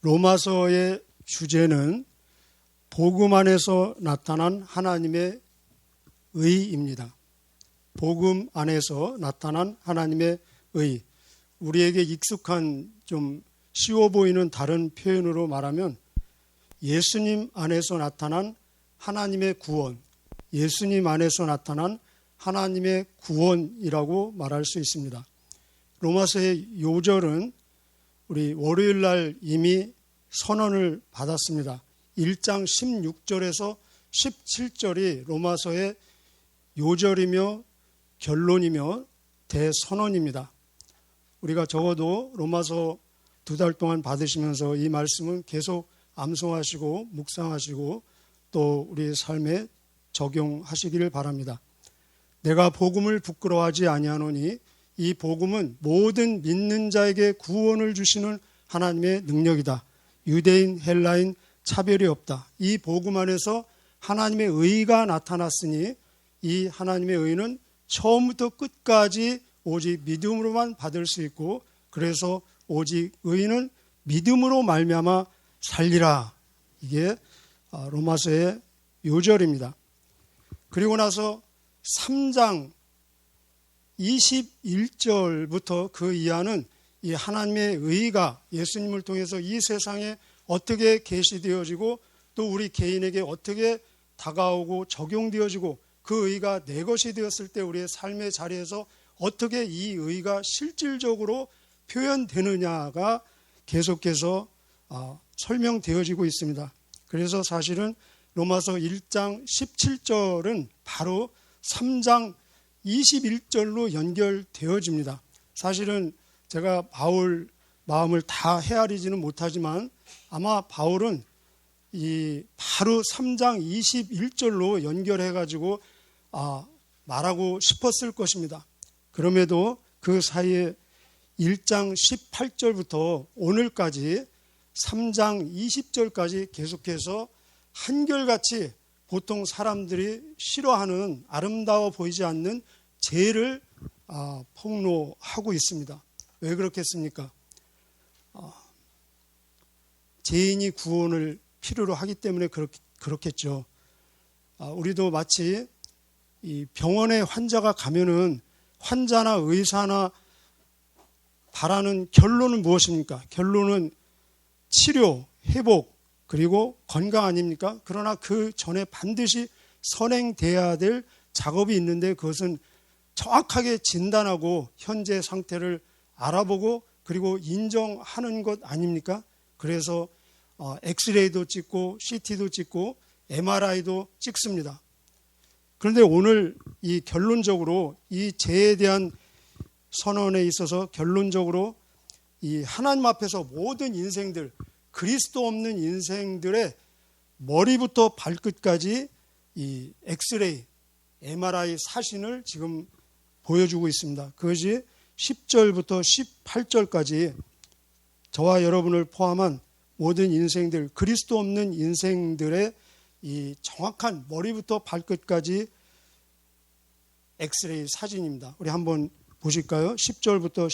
로마서의 주제는 복음 안에서 나타난 하나님의 의입니다. 복음 안에서 나타난 하나님의 의. 우리에게 익숙한 좀 쉬워 보이는 다른 표현으로 말하면 예수님 안에서 나타난 하나님의 구원, 예수님 안에서 나타난 하나님의 구원이라고 말할 수 있습니다. 로마서의 요절은 우리 월요일 날 이미 선언을 받았습니다. 1장 16절에서 17절이 로마서의 요절이며 결론이며 대선언입니다. 우리가 적어도 로마서 2달 동안 받으시면서 이 말씀은 계속 암송하시고 묵상하시고 또 우리 삶에 적용하시기를 바랍니다. 내가 복음을 부끄러워하지 아니하노니 이 복음은 모든 믿는 자에게 구원을 주시는 하나님의 능력이다. 유대인, 헬라인 차별이 없다. 이 복음 안에서 하나님의 의가 나타났으니 이 하나님의 의는 처음부터 끝까지 오직 믿음으로만 받을 수 있고 그래서 오직 의는 믿음으로 말미암아 살리라. 이게 로마서의 요절입니다. 그리고 나서 3장 21절부터 그 이하는 이 하나님의 의가 예수님을 통해서 이 세상에 어떻게 계시되어지고 또 우리 개인에게 어떻게 다가오고 적용되어지고 그 의가 내 것이 되었을 때 우리의 삶의 자리에서 어떻게 이 의가 실질적으로 표현되느냐가 계속해서 설명되어지고 있습니다. 그래서 사실은 로마서 1장 17절은 바로 3장 21절로 연결되어집니다. 사실은 제가 바울 마음을 다 헤아리지는 못하지만 아마 바울은 이 바로 3장 21절로 연결해가지고 말하고 싶었을 것입니다. 그럼에도 그 사이에 1장 18절부터 오늘까지 3장 20절까지 계속해서 한결같이 보통 사람들이 싫어하는 아름다워 보이지 않는 죄를 폭로하고 있습니다. 왜 그렇겠습니까? 죄인이 구원을 필요로 하기 때문에 그렇겠죠. 우리도 마치 이 병원에 환자가 가면은 환자나 의사나 바라는 결론은 무엇입니까? 결론은 치료, 회복, 그리고 건강 아닙니까? 그러나 그 전에 반드시 선행돼야 될 작업이 있는데 그것은 정확하게 진단하고 현재 상태를 알아보고 그리고 인정하는 것 아닙니까? 그래서 엑스레이도 찍고 CT도 찍고 MRI도 찍습니다. 그런데 오늘 이 결론적으로 이 죄에 대한 선언에 있어서 결론적으로 이 하나님 앞에서 모든 인생들, 그리스도 없는 인생들의 머리부터 발끝까지 이 엑스레이, MRI 사진을 지금 보여주고 있습니다. 그것이 10절부터 18절까지 저와 여러분을 포함한 모든 인생들, 그리스도 없는 인생들의 이 정확한 머리부터 발끝까지 엑스레이 사진입니다. 우리 한번 보실까요? 10절부터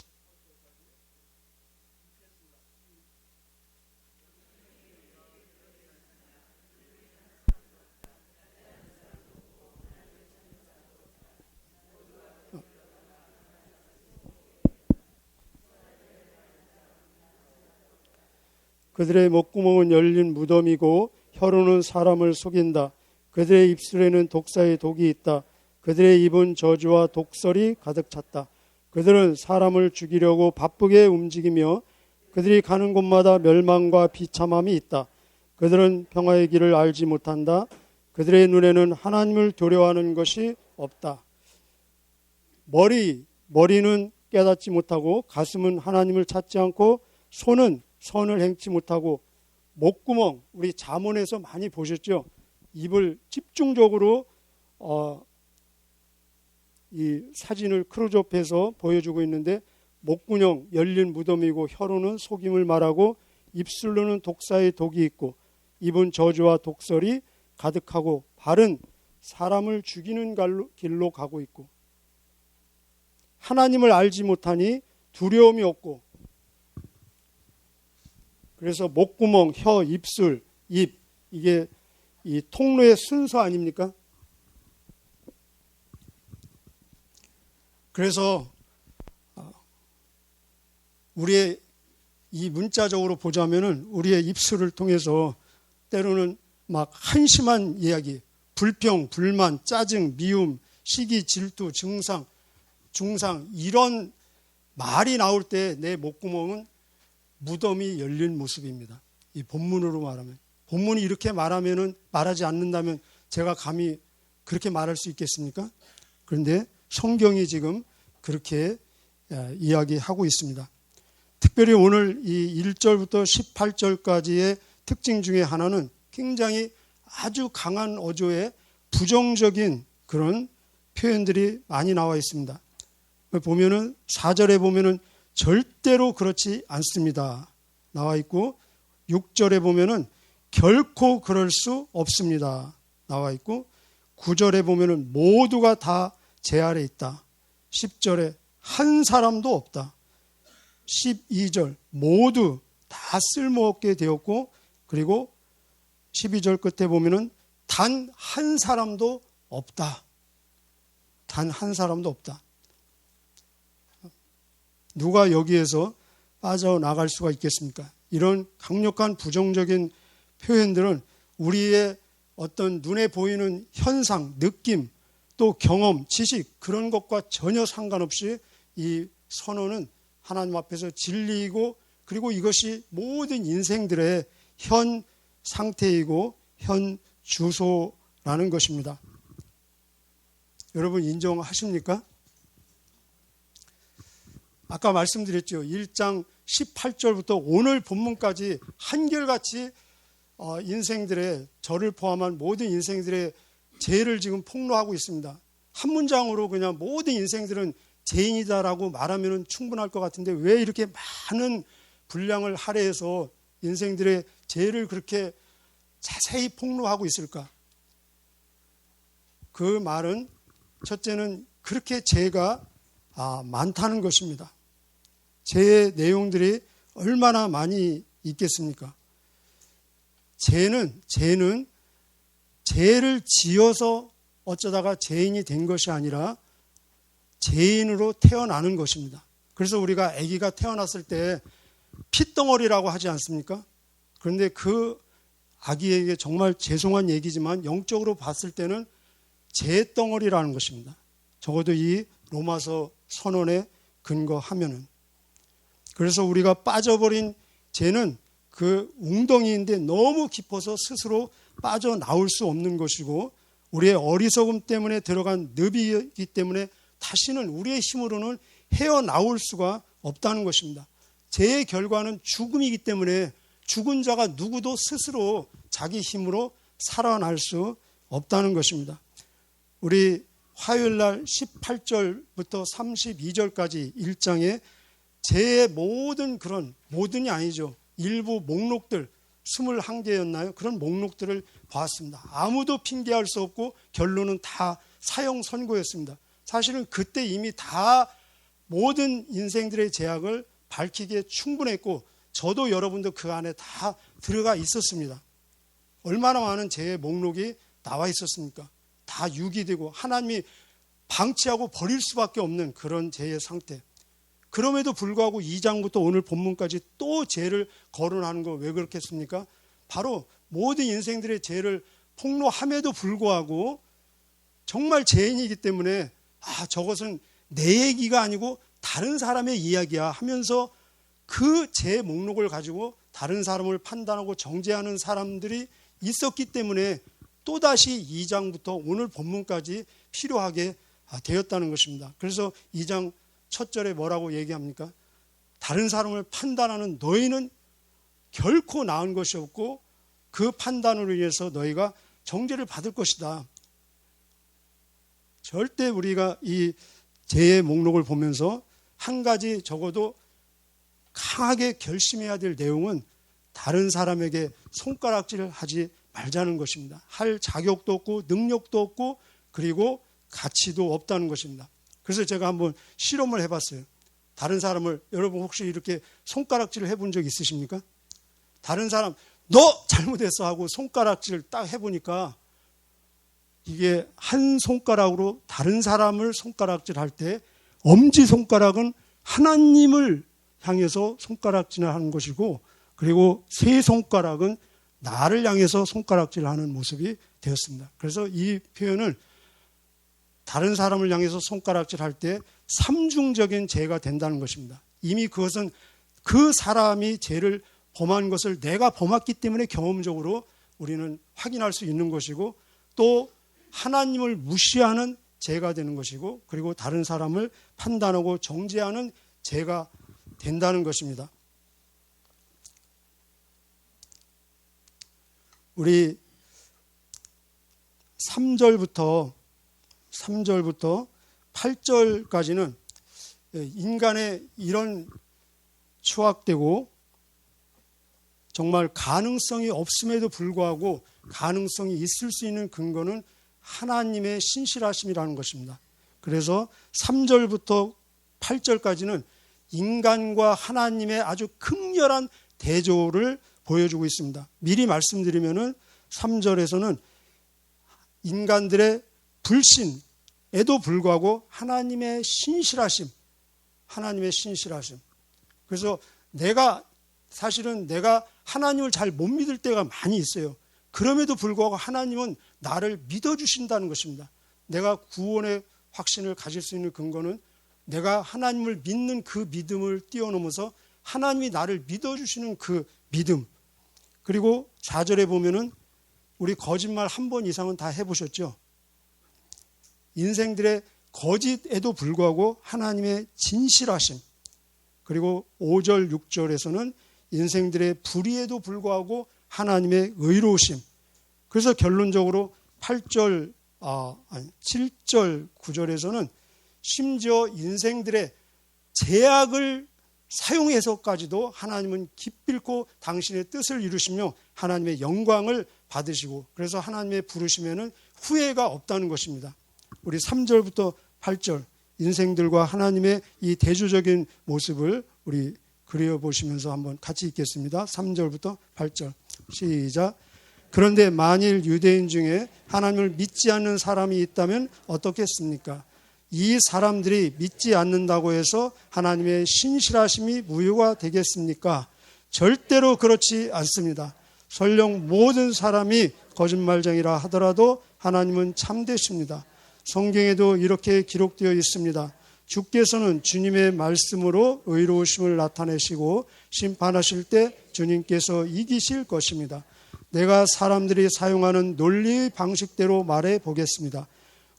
그들의 목구멍은 열린 무덤이고 혀로는 사람을 속인다. 그들의 입술에는 독사의 독이 있다. 그들의 입은 저주와 독설이 가득 찼다. 그들은 사람을 죽이려고 바쁘게 움직이며 그들이 가는 곳마다 멸망과 비참함이 있다. 그들은 평화의 길을 알지 못한다. 그들의 눈에는 하나님을 두려워하는 것이 없다. 머리는 깨닫지 못하고 가슴은 하나님을 찾지 않고 손은 선을 행치 못하고 목구멍, 우리 잠언에서 많이 보셨죠? 입을 집중적으로 이 사진을 크로즈업해서 보여주고 있는데 목구녕 열린 무덤이고 혀로는 속임을 말하고 입술로는 독사의 독이 있고 입은 저주와 독설이 가득하고 발은 사람을 죽이는 길로 가고 있고 하나님을 알지 못하니 두려움이 없고 그래서 목구멍, 혀, 입술, 입, 이게 이 통로의 순서 아닙니까? 그래서 우리의 이 문자적으로 보자면은 우리의 입술을 통해서 때로는 막 한심한 이야기, 불평, 불만, 짜증, 미움, 시기, 질투, 증상, 중상 이런 말이 나올 때 내 목구멍은 무덤이 열린 모습입니다. 이 본문으로 말하면. 본문이 이렇게 말하지 않는다면 제가 감히 그렇게 말할 수 있겠습니까? 그런데 성경이 지금 그렇게 이야기하고 있습니다. 특별히 오늘 이 1절부터 18절까지의 특징 중에 하나는 굉장히 아주 강한 어조의 부정적인 그런 표현들이 많이 나와 있습니다. 보면은 4절에 보면은 절대로 그렇지 않습니다. 나와 있고 6절에 보면은 결코 그럴 수 없습니다. 나와 있고 9절에 보면은 모두가 다 제 아래 있다. 10절에 한 사람도 없다. 12절 모두 다 쓸모없게 되었고 그리고 12절 끝에 보면은 단 한 사람도 없다. 단 한 사람도 없다. 누가 여기에서 빠져나갈 수가 있겠습니까? 이런 강력한 부정적인 표현들은 우리의 어떤 눈에 보이는 현상, 느낌, 또 경험, 지식 그런 것과 전혀 상관없이 이 선언은 하나님 앞에서 진리이고 그리고 이것이 모든 인생들의 현 상태이고 현 주소라는 것입니다. 여러분 인정하십니까? 아까 말씀드렸죠. 1장 18절부터 오늘 본문까지 한결같이 인생들의 저를 포함한 모든 인생들의 죄를 지금 폭로하고 있습니다. 한 문장으로 그냥 모든 인생들은 죄인이다라고 말하면 충분할 것 같은데 왜 이렇게 많은 분량을 할애해서 인생들의 죄를 그렇게 자세히 폭로하고 있을까? 그 말은 첫째는 그렇게 죄가 많다는 것입니다. 죄의 내용들이 얼마나 많이 있겠습니까? 죄는 죄를 지어서 어쩌다가 죄인이 된 것이 아니라 죄인으로 태어나는 것입니다. 그래서 우리가 아기가 태어났을 때 핏덩어리라고 하지 않습니까? 그런데 그 아기에게 정말 죄송한 얘기지만 영적으로 봤을 때는 죄덩어리라는 것입니다. 적어도 이 로마서 선언에 근거하면은. 그래서 우리가 빠져버린 죄는 그 웅덩이인데 너무 깊어서 스스로 빠져나올 수 없는 것이고 우리의 어리석음 때문에 들어간 늪이기 때문에 다시는 우리의 힘으로는 헤어나올 수가 없다는 것입니다. 죄의 결과는 죽음이기 때문에 죽은 자가 누구도 스스로 자기 힘으로 살아날 수 없다는 것입니다. 우리 화요일날 18절부터 32절까지 1장에 죄의 모든 그런 모든이 아니죠. 일부 목록들 21개였나요? 그런 목록들을 보았습니다. 아무도 핑계할 수 없고 결론은 다 사형 선고였습니다. 사실은 그때 이미 다 모든 인생들의 죄악을 밝히기에 충분했고 저도 여러분도 그 안에 다 들어가 있었습니다. 얼마나 많은 죄의 목록이 나와 있었습니까? 다 유기되고 하나님이 방치하고 버릴 수밖에 없는 그런 죄의 상태. 그럼에도 불구하고 2장부터 오늘 본문까지 또 죄를 거론하는 거 왜 그렇겠습니까? 바로 모든 인생들의 죄를 폭로함에도 불구하고 정말 죄인이기 때문에 저것은 내 얘기가 아니고 다른 사람의 이야기야 하면서 그 죄 목록을 가지고 다른 사람을 판단하고 정죄하는 사람들이 있었기 때문에 또다시 2장부터 오늘 본문까지 필요하게 되었다는 것입니다. 그래서 2장 첫 절에 뭐라고 얘기합니까? 다른 사람을 판단하는 너희는 결코 나은 것이 없고 그 판단으로 인해서 너희가 정죄를 받을 것이다. 절대 우리가 이 죄의 목록을 보면서 한 가지 적어도 강하게 결심해야 될 내용은 다른 사람에게 손가락질을 하지 말자는 것입니다. 할 자격도 없고 능력도 없고 그리고 가치도 없다는 것입니다. 그래서 제가 한번 실험을 해봤어요. 다른 사람을 여러분 혹시 이렇게 손가락질을 해본 적 있으십니까? 다른 사람 너 잘못했어 하고 손가락질 딱 해보니까 이게 한 손가락으로 다른 사람을 손가락질 할 때 엄지손가락은 하나님을 향해서 손가락질을 하는 것이고, 그리고 세 손가락은 나를 향해서 손가락질을 하는 모습이 되었습니다. 그래서 이 표현을 다른 사람을 향해서 손가락질 할 때 삼중적인 죄가 된다는 것입니다. 이미 그것은 그 사람이 죄를 범한 것을 내가 범했기 때문에 경험적으로 우리는 확인할 수 있는 것이고, 또 하나님을 무시하는 죄가 되는 것이고, 그리고 다른 사람을 판단하고 정죄하는 죄가 된다는 것입니다. 우리 3절부터 8절까지는 인간의 이런 추악되고 정말 가능성이 없음에도 불구하고 가능성이 있을 수 있는 근거는 하나님의 신실하심이라는 것입니다. 그래서 3절부터 8절까지는 인간과 하나님의 아주 극렬한 대조를 보여주고 있습니다. 미리 말씀드리면은 3절에서는 인간들의 불신에도 불구하고 하나님의 신실하심. 그래서 사실은 내가 하나님을 잘 못 믿을 때가 많이 있어요. 그럼에도 불구하고 하나님은 나를 믿어주신다는 것입니다. 내가 구원의 확신을 가질 수 있는 근거는 내가 하나님을 믿는 그 믿음을 뛰어넘어서 하나님이 나를 믿어주시는 그 믿음. 그리고 4절에 보면은 우리 거짓말 한 번 이상은 다 해보셨죠? 인생들의 거짓에도 불구하고 하나님의 진실하심. 그리고 5절, 6절에서는 인생들의 불의에도 불구하고 하나님의 의로우심. 그래서 결론적으로 7절, 9절에서는 심지어 인생들의 제약을 사용해서까지도 하나님은 기필코 당신의 뜻을 이루시며 하나님의 영광을 받으시고, 그래서 하나님의 부르심에는 후회가 없다는 것입니다. 우리 3절부터 8절 인생들과 하나님의 이 대조적인 모습을 우리 그려보시면서 한번 같이 읽겠습니다. 3절부터 8절 시작. 그런데 만일 유대인 중에 하나님을 믿지 않는 사람이 있다면 어떻겠습니까? 이 사람들이 믿지 않는다고 해서 하나님의 신실하심이 무효가 되겠습니까? 절대로 그렇지 않습니다. 설령 모든 사람이 거짓말쟁이라 하더라도 하나님은 참되십니다. 성경에도 이렇게 기록되어 있습니다. 주께서는 주님의 말씀으로 의로우심을 나타내시고 심판하실 때 주님께서 이기실 것입니다. 내가 사람들이 사용하는 논리의 방식대로 말해 보겠습니다.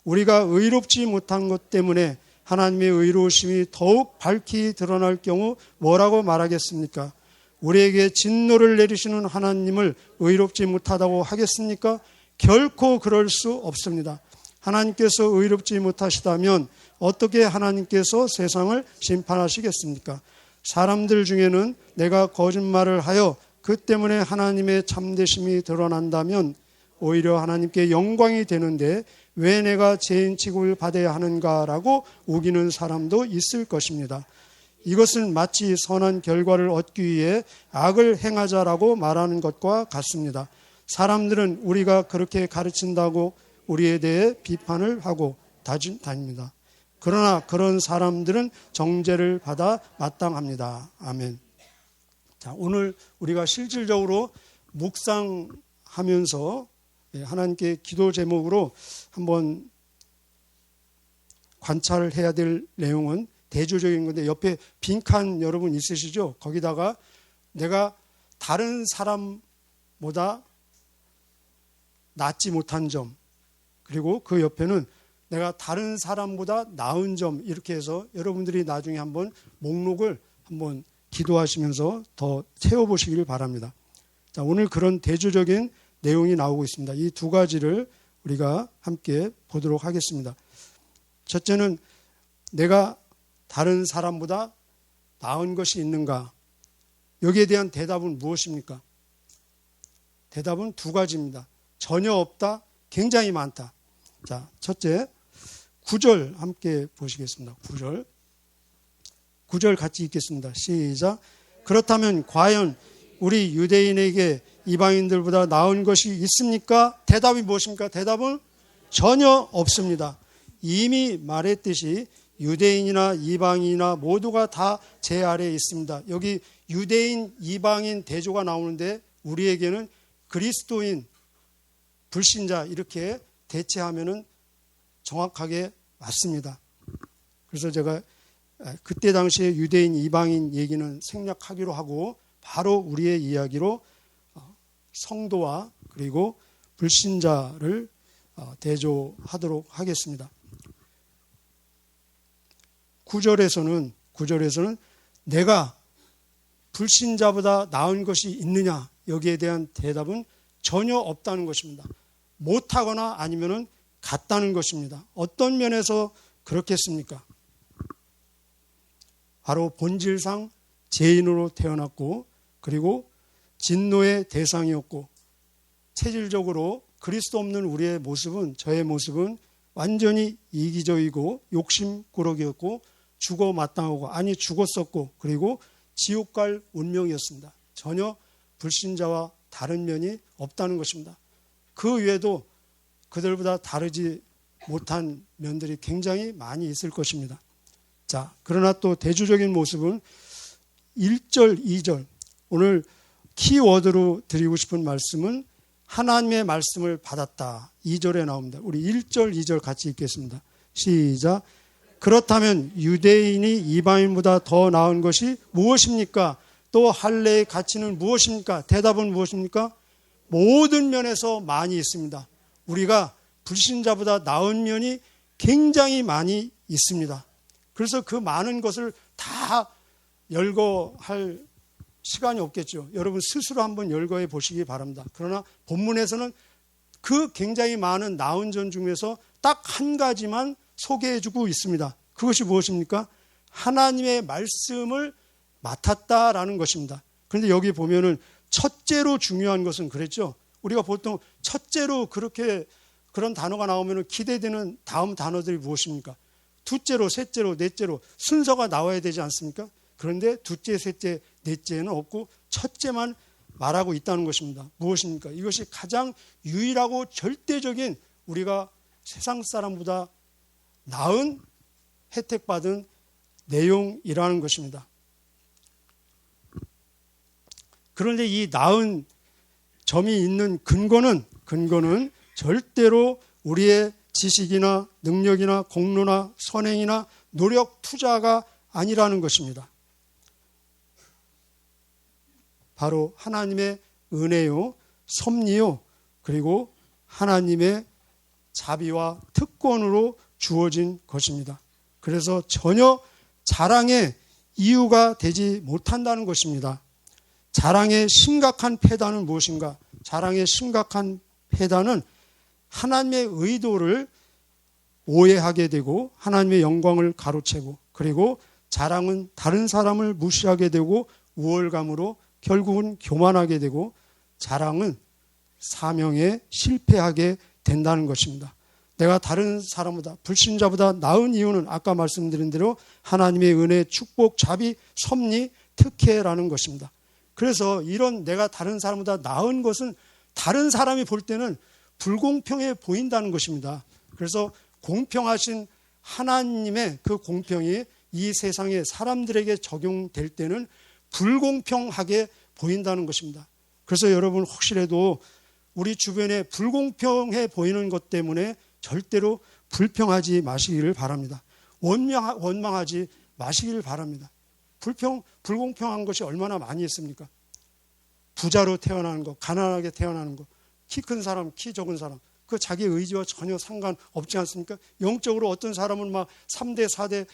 우리가 의롭지 못한 것 때문에 하나님의 의로우심이 더욱 밝히 드러날 경우 뭐라고 말하겠습니까? 우리에게 진노를 내리시는 하나님을 의롭지 못하다고 하겠습니까? 결코 그럴 수 없습니다. 하나님께서 의롭지 못하시다면 어떻게 하나님께서 세상을 심판하시겠습니까? 사람들 중에는 내가 거짓말을 하여 그 때문에 하나님의 참되심이 드러난다면 오히려 하나님께 영광이 되는데 왜 내가 죄인 취급을 받아야 하는가라고 우기는 사람도 있을 것입니다. 이것은 마치 선한 결과를 얻기 위해 악을 행하자라고 말하는 것과 같습니다. 사람들은 우리가 그렇게 가르친다고 우리에 대해 비판을 하고 다닙니다. 그러나 그런 사람들은 정죄를 받아 마땅합니다. 아멘. 자, 오늘 우리가 실질적으로 묵상하면서 하나님께 기도 제목으로 한번 관찰을 해야 될 내용은 대조적인 건데, 옆에 빈칸 여러분 있으시죠? 거기다가 내가 다른 사람보다 낫지 못한 점, 그리고 그 옆에는 내가 다른 사람보다 나은 점, 이렇게 해서 여러분들이 나중에 한번 목록을 한번 기도하시면서 더 채워보시길 바랍니다. 자, 오늘 그런 대조적인 내용이 나오고 있습니다. 이 두 가지를 우리가 함께 보도록 하겠습니다. 첫째는 내가 다른 사람보다 나은 것이 있는가? 여기에 대한 대답은 무엇입니까? 대답은 두 가지입니다. 전혀 없다, 굉장히 많다. 자, 첫째, 9절 함께 보시겠습니다. 9절 같이 읽겠습니다. 시작. 그렇다면 과연 우리 유대인에게 이방인들보다 나은 것이 있습니까? 대답이 무엇입니까? 대답은 전혀 없습니다. 이미 말했듯이 유대인이나 이방인이나 모두가 다 제 아래에 있습니다. 여기 유대인, 이방인 대조가 나오는데 우리에게는 그리스도인, 불신자 이렇게 대체하면은 정확하게 맞습니다. 그래서 제가 그때 당시에 유대인, 이방인 얘기는 생략하기로 하고 바로 우리의 이야기로 성도와 그리고 불신자를 대조하도록 하겠습니다. 9절에서는 내가 불신자보다 나은 것이 있느냐, 여기에 대한 대답은 전혀 없다는 것입니다. 못하거나 아니면은 같다는 것입니다. 어떤 면에서 그렇겠습니까? 바로 본질상 죄인으로 태어났고 그리고 진노의 대상이었고 체질적으로 그리스도 없는 우리의 모습은, 저의 모습은 완전히 이기적이고 욕심꾸러기였고 죽어 마땅하고, 아니 죽었었고, 그리고 지옥 갈 운명이었습니다. 전혀 불신자와 다른 면이 없다는 것입니다. 그 외에도 그들보다 다르지 못한 면들이 굉장히 많이 있을 것입니다. 자, 그러나 또 대조적인 모습은 1절, 2절, 오늘 키워드로 드리고 싶은 말씀은 하나님의 말씀을 받았다. 2절에 나옵니다. 우리 1절, 2절 같이 읽겠습니다. 시작. 그렇다면 유대인이 이방인보다 더 나은 것이 무엇입니까? 또 할례의 가치는 무엇입니까? 대답은 무엇입니까? 모든 면에서 많이 있습니다. 우리가 불신자보다 나은 면이 굉장히 많이 있습니다. 그래서 그 많은 것을 다 열거할 시간이 없겠죠. 여러분 스스로 한번 열거해 보시기 바랍니다. 그러나 본문에서는 그 굉장히 많은 나은 점 중에서 딱 한 가지만 소개해주고 있습니다. 그것이 무엇입니까? 하나님의 말씀을 맡았다라는 것입니다. 그런데 여기 보면은 첫째로 중요한 것은 그랬죠. 우리가 보통 첫째로 그런 단어가 나오면 기대되는 다음 단어들이 무엇입니까? 둘째로, 셋째로, 넷째로 순서가 나와야 되지 않습니까? 그런데 둘째, 셋째, 넷째는 없고 첫째만 말하고 있다는 것입니다. 무엇입니까? 이것이 가장 유일하고 절대적인 우리가 세상 사람보다 나은 혜택받은 내용이라는 것입니다. 그런데 이 나은 점이 있는 근거는 절대로 우리의 지식이나 능력이나 공로나 선행이나 노력 투자가 아니라는 것입니다. 바로 하나님의 은혜요, 섭리요, 그리고 하나님의 자비와 특권으로 주어진 것입니다. 그래서 전혀 자랑의 이유가 되지 못한다는 것입니다. 자랑의 심각한 폐단은 무엇인가? 자랑의 심각한 폐단은 하나님의 의도를 오해하게 되고 하나님의 영광을 가로채고, 그리고 자랑은 다른 사람을 무시하게 되고 우월감으로 결국은 교만하게 되고, 자랑은 사명에 실패하게 된다는 것입니다. 내가 다른 사람보다, 불신자보다 나은 이유는 아까 말씀드린 대로 하나님의 은혜, 축복, 자비, 섭리, 특혜라는 것입니다. 그래서 이런 내가 다른 사람보다 나은 것은 다른 사람이 볼 때는 불공평해 보인다는 것입니다. 그래서 공평하신 하나님의 그 공평이 이 세상의 사람들에게 적용될 때는 불공평하게 보인다는 것입니다. 그래서 여러분 혹시라도 우리 주변에 불공평해 보이는 것 때문에 절대로 불평하지 마시기를 바랍니다. 원망하지 마시기를 바랍니다. 불공평한 것이 얼마나 많이 있습니까? 부자로 태어나는 것, 가난하게 태어나는 것, 키 큰 사람, 키 적은 사람, 그 자기 의지와 전혀 상관없지 않습니까? 영적으로 어떤 사람은 막 3대, 4대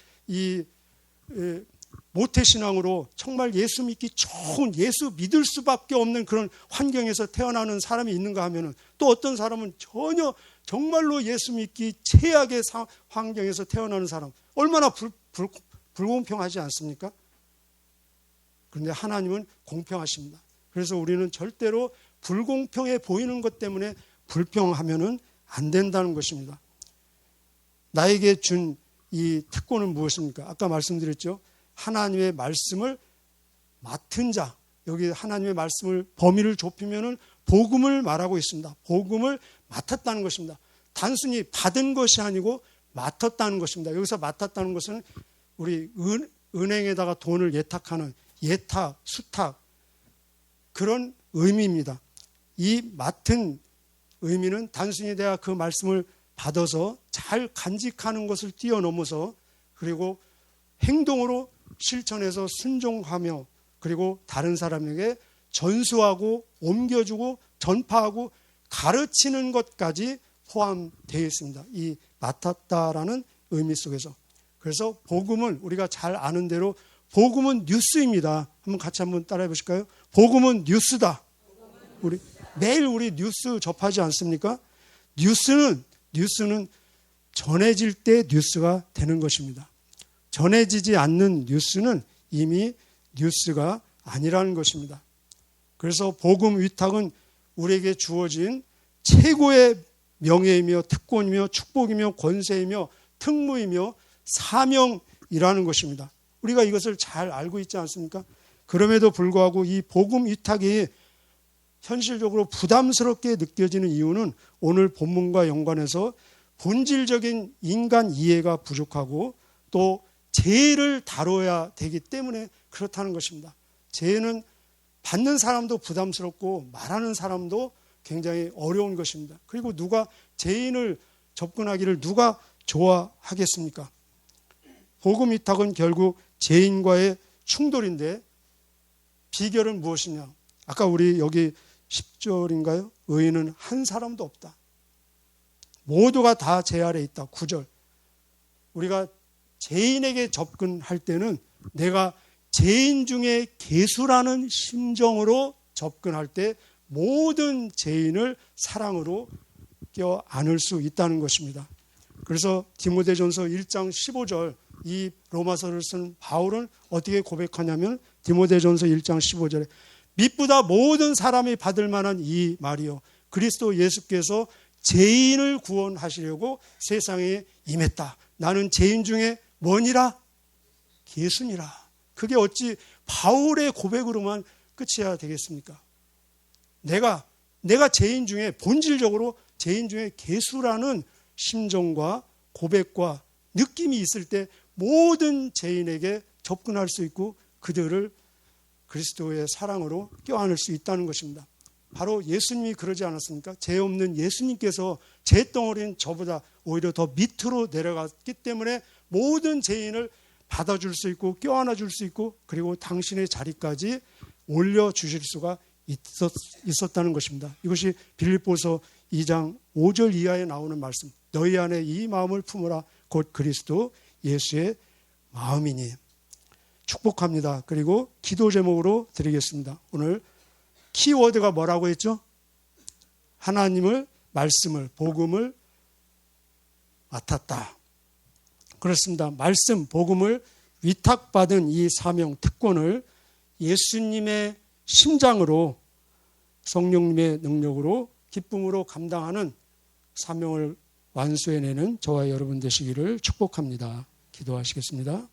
모태신앙으로 정말 예수 믿기 좋은, 예수 믿을 수밖에 없는 그런 환경에서 태어나는 사람이 있는가 하면은, 또 어떤 사람은 전혀 정말로 예수 믿기 최악의 환경에서 태어나는 사람, 얼마나 불공평하지 않습니까? 그런데 하나님은 공평하십니다. 그래서 우리는 절대로 불공평해 보이는 것 때문에 불평하면은 안 된다는 것입니다. 나에게 준 이 특권은 무엇입니까? 아까 말씀드렸죠. 하나님의 말씀을 맡은 자, 여기 하나님의 말씀을 범위를 좁히면은 복음을 말하고 있습니다. 복음을 맡았다는 것입니다. 단순히 받은 것이 아니고 맡았다는 것입니다. 여기서 맡았다는 것은 우리 은행에다가 돈을 예탁하는 예탁, 수탁 그런 의미입니다. 이 맡은 의미는 단순히 내가 그 말씀을 받아서 잘 간직하는 것을 뛰어넘어서 그리고 행동으로 실천해서 순종하며 그리고 다른 사람에게 전수하고 옮겨주고 전파하고 가르치는 것까지 포함되어 있습니다. 이 맡았다라는 의미 속에서. 그래서 복음은 우리가 잘 아는 대로 복음은 뉴스입니다. 한번 따라해 보실까요? 복음은 뉴스다. 매일 우리 뉴스 접하지 않습니까? 뉴스는 전해질 때 뉴스가 되는 것입니다. 전해지지 않는 뉴스는 이미 뉴스가 아니라는 것입니다. 그래서 복음 위탁은 우리에게 주어진 최고의 명예이며 특권이며 축복이며 권세이며 특무이며 사명이라는 것입니다. 우리가 이것을 잘 알고 있지 않습니까? 그럼에도 불구하고 이 복음 위탁이 현실적으로 부담스럽게 느껴지는 이유는 오늘 본문과 연관해서 본질적인 인간 이해가 부족하고 또 죄를 다뤄야 되기 때문에 그렇다는 것입니다. 죄는 받는 사람도 부담스럽고 말하는 사람도 굉장히 어려운 것입니다. 그리고 누가 죄인을 접근하기를 누가 좋아하겠습니까? 복음 위탁은 결국 죄인과의 충돌인데 비결은 무엇이냐? 아까 우리 여기 10절인가요? 의인은 한 사람도 없다. 모두가 다 죄 아래 있다. 9절. 우리가 죄인에게 접근할 때는 내가 죄인 중에 괴수라는 심정으로 접근할 때 모든 죄인을 사랑으로 껴안을 수 있다는 것입니다. 그래서 디모데전서 1장 15절 이 로마서를 쓴 바울은 어떻게 고백하냐면 디모데전서 1장 15절에 믿보다 모든 사람이 받을 만한 이 말이요 그리스도 예수께서 죄인을 구원하시려고 세상에 임했다. 나는 죄인 중에 뭐니라? 괴수니라. 그게 어찌 바울의 고백으로만 끝이어야 되겠습니까? 내가 죄인 중에 본질적으로 죄인 중에 괴수라는 심정과 고백과 느낌이 있을 때 모든 죄인에게 접근할 수 있고 그들을 그리스도의 사랑으로 껴안을 수 있다는 것입니다. 바로 예수님이 그러지 않았습니까? 죄 없는 예수님께서 죄덩어리인 저보다 오히려 더 밑으로 내려갔기 때문에 모든 죄인을 받아줄 수 있고 껴안아 줄 수 있고 그리고 당신의 자리까지 올려주실 수가 있었다는 것입니다. 이것이 빌립보서 2장 5절 이하에 나오는 말씀. 너희 안에 이 마음을 품으라 곧 그리스도 예수의 마음이니. 축복합니다. 그리고 기도 제목으로 드리겠습니다. 오늘 키워드가 뭐라고 했죠? 하나님을, 말씀을, 복음을 맡았다. 그렇습니다. 말씀, 복음을 위탁받은 이 사명, 특권을 예수님의 심장으로 성령님의 능력으로 기쁨으로 감당하는 사명을 완수해내는 저와 여러분 되시기를 축복합니다. 기도하시겠습니다.